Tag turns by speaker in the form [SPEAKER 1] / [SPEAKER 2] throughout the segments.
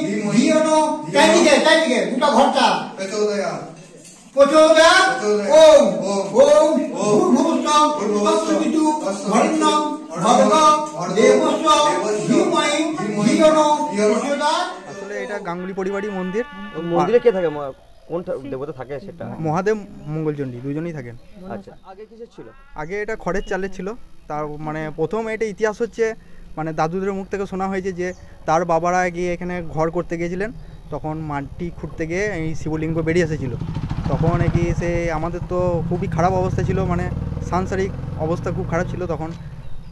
[SPEAKER 1] ধীমহি ধিয়ো ন চারিদিকে দুটো ঘরটা প্রচোদয়াৎ ওম ওম ভূর্ভুবস্বঃ তৎসবিতু বরেণ্যং ভর্গো দেবস্য ধীমহি ধিয়ো ন প্রচোদয়াৎ।
[SPEAKER 2] আসলে এটা গাঙ্গুলি পরিবারই মন্দির।
[SPEAKER 3] মন্দিরে কে থাকে, কোন দেবতা থাকে সেটা?
[SPEAKER 2] মহাদেব মঙ্গলচণ্ডী দুজনেই থাকেন।
[SPEAKER 3] আচ্ছা, আগে কিসের ছিল?
[SPEAKER 2] আগে এটা খড়ের চালের ছিল। তার মানে প্রথম এটা ইতিহাস হচ্ছে মানে দাদুদের মুখ থেকে শোনা হয়েছে যে তার বাবারা গিয়ে এখানে ঘর করতে গিয়েছিলেন, তখন মাটি খুঁড়তে গিয়ে এই শিবলিঙ্গ বেরিয়ে এসেছিলো। তখন কি সে আমাদের তো খুবই খারাপ অবস্থা ছিল, মানে সাংসারিক অবস্থা খুব খারাপ ছিল তখন,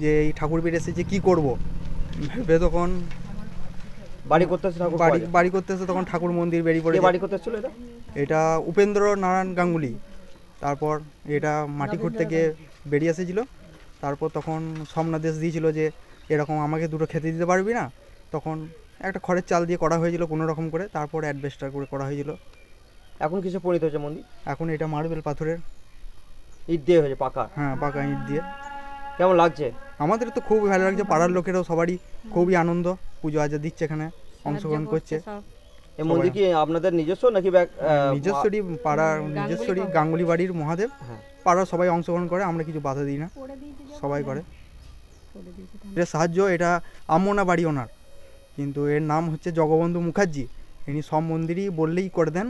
[SPEAKER 2] যে এই ঠাকুর বেরিয়ে এসেছে কী করবো ভেবে তখন
[SPEAKER 3] বাড়ি করতে ঠাকুর
[SPEAKER 2] বাড়ি করতে এসে তখন ঠাকুর মন্দির বেরিয়ে পড়ে।
[SPEAKER 3] বাড়ি করতে ছিল এটা?
[SPEAKER 2] এটা উপেন্দ্র নারায়ণ গাঙ্গুলি। তারপর এটা মাটি খুঁড়তে গিয়ে বেরিয়ে এসেছিলো। তারপর তখন সোমনাদেশ দিয়েছিল যে এরকম আমাকে দুটো খেতে দিতে পারবি না, তখন একটা খড়ের চাল দিয়ে করা হয়েছিল কোনো রকম করে, তারপর অ্যাডভেস্টার করে করা হয়েছিল।
[SPEAKER 3] এখন কিছু পরিণত হয়েছে মন্দির?
[SPEAKER 2] এখন এটা মার্বেল পাথরের
[SPEAKER 3] ইট দিয়ে হয়েছে, পাকা?
[SPEAKER 2] হ্যাঁ, পাকা ইট দিয়ে।
[SPEAKER 3] কেমন লাগছে?
[SPEAKER 2] আমাদের তো খুবই ভালো লাগছে, পাড়ার লোকেরাও সবারই খুবই আনন্দ, পুজো আজা দিচ্ছে, এখানে অংশগ্রহণ করছে।
[SPEAKER 3] এই মন্দির কি আপনাদের নিজস্ব নাকি?
[SPEAKER 2] নিজস্বরই, পাড়ার নিজস্বরই গাঙ্গুলি বাড়ির মহাদেব। পাড়ার সবাই অংশগ্রহণ করে, আমরা কিছু বাধা দিই না, সবাই করে। এর সাহায্য এটা আম্মনা বাড়ি ওনার, কিন্তু এর নাম হচ্ছে জগবন্ধু মুখার্জি। ইনি সব মন্দিরই বললেই করে দেন,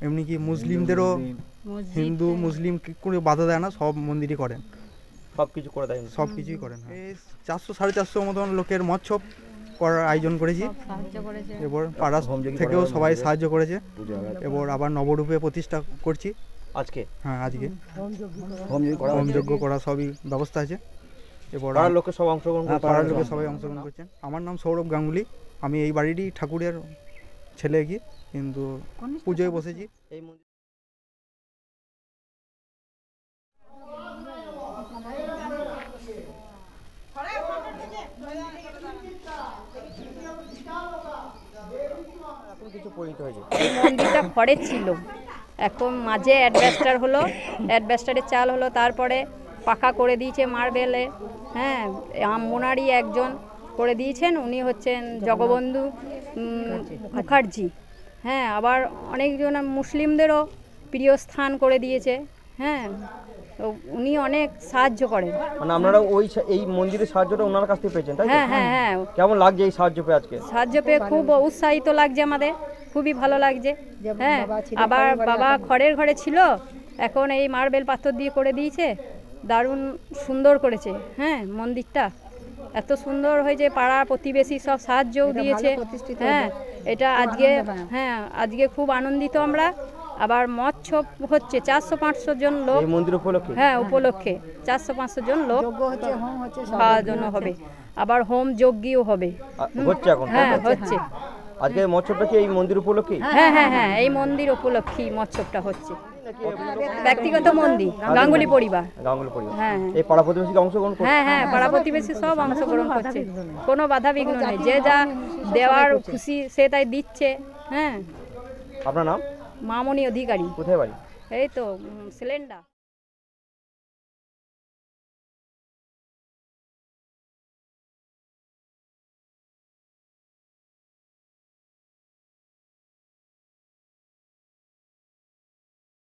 [SPEAKER 2] এমনি কি মুসলিমদেরও, হিন্দু মুসলিম কোনো বাধা দেয় না, সব মন্দিরই করেন,
[SPEAKER 3] সব কিছু করে দেয়,
[SPEAKER 2] সব কিছুই করেন। 400-450 মতন লোকের মৎসব করার আয়োজন করেছি। এবার পাড়া থেকেও সবাই সাহায্য করেছে। এবার আবার নবরূপে প্রতিষ্ঠা করছি
[SPEAKER 3] আজকে।
[SPEAKER 2] হ্যাঁ, আজকে হোমযজ্ঞ করা সবই ব্যবস্থা আছে। এবার
[SPEAKER 3] পাড়ার লোকে সব অংশগ্রহণ,
[SPEAKER 2] পাড়ার লোকে সবাই অংশগ্রহণ করছেন। আমার নাম সৌরভ গাঙ্গুলি, আমি এই বাড়িরই ঠাকুরের ছেলে কি, কিন্তু পুজোয় বসেছি।
[SPEAKER 3] এই মন্দির এখন কিছু পরিণত হয়েছে।
[SPEAKER 4] এই মন্দিরটা খড়ের ছিল, এখন মাঝে অ্যাডভেস্টার হলো, অ্যাডভেস্টারের চাল হলো, তারপরে পাকা করে দিয়েছে মার্বেলে। হ্যাঁ, আমনারই একজন করে দিয়েছেন, উনি হচ্ছেন জগবন্ধু মুখার্জি। হ্যাঁ, আবার অনেকজন মুসলিমদেরও প্রিয় স্থান করে দিয়েছে। হ্যাঁ, তো উনি অনেক সাহায্য করেন।
[SPEAKER 3] মানে আপনারা এই মন্দিরের সাহায্যটা ওনার কাছ থেকে পেয়েছেন, তাই?
[SPEAKER 4] হ্যাঁ হ্যাঁ হ্যাঁ।
[SPEAKER 3] কেমন লাগছে এই সাহায্য পেয়ে? আজকে
[SPEAKER 4] সাহায্য পেয়ে খুব উৎসাহিত লাগছে, আমাদের খুবই ভালো লাগছে। হ্যাঁ, আবার বাবা খড়ের ঘরে ছিল, এখন এই মার্বেল পাথর দিয়ে করে দিয়েছে, দারুণ সুন্দর করেছে। হ্যাঁ, মন্দিরটা এত সুন্দর হয়েছে, পাড়া প্রতিবেশী সব সাহায্যও দিয়েছে। হ্যাঁ, এটা আজকে, হ্যাঁ আজকে খুব আনন্দিত আমরা। আবার মৎসব হচ্ছে 400-500 জন লোক
[SPEAKER 3] মন্দির উপলক্ষে।
[SPEAKER 4] হ্যাঁ, উপলক্ষে 400-500 জন লোক খাওয়ার জন্য হবে, আবার হোম যজ্ঞও হবে,
[SPEAKER 3] হচ্ছে এখন।
[SPEAKER 4] হ্যাঁ, হচ্ছে।
[SPEAKER 3] আজকে মৎসবটা কি এই মন্দির উপলক্ষে?
[SPEAKER 4] হ্যাঁ হ্যাঁ হ্যাঁ, এই মন্দির উপলক্ষে মৎসবটা হচ্ছে। ব্যক্তিগত মন্দির, গাঙ্গুলি পরিবার।
[SPEAKER 3] গাঙ্গুলি পরিবার।
[SPEAKER 4] হ্যাঁ,
[SPEAKER 3] এই পাড়া প্রতিবেশী অংশগ্রহণ করছে?
[SPEAKER 4] হ্যাঁ হ্যাঁ, পাড়া প্রতিবেশী সব অংশগ্রহণ করছে, কোনো বাধা বিঘ্ন নেই, যে যা দেওয়ার খুশি সে তাই দিচ্ছে। হ্যাঁ।
[SPEAKER 3] আপনার নাম?
[SPEAKER 4] মামনি অধিকারী।
[SPEAKER 3] কোথায় বাড়ি?
[SPEAKER 4] এই তো সিলেন্ডার।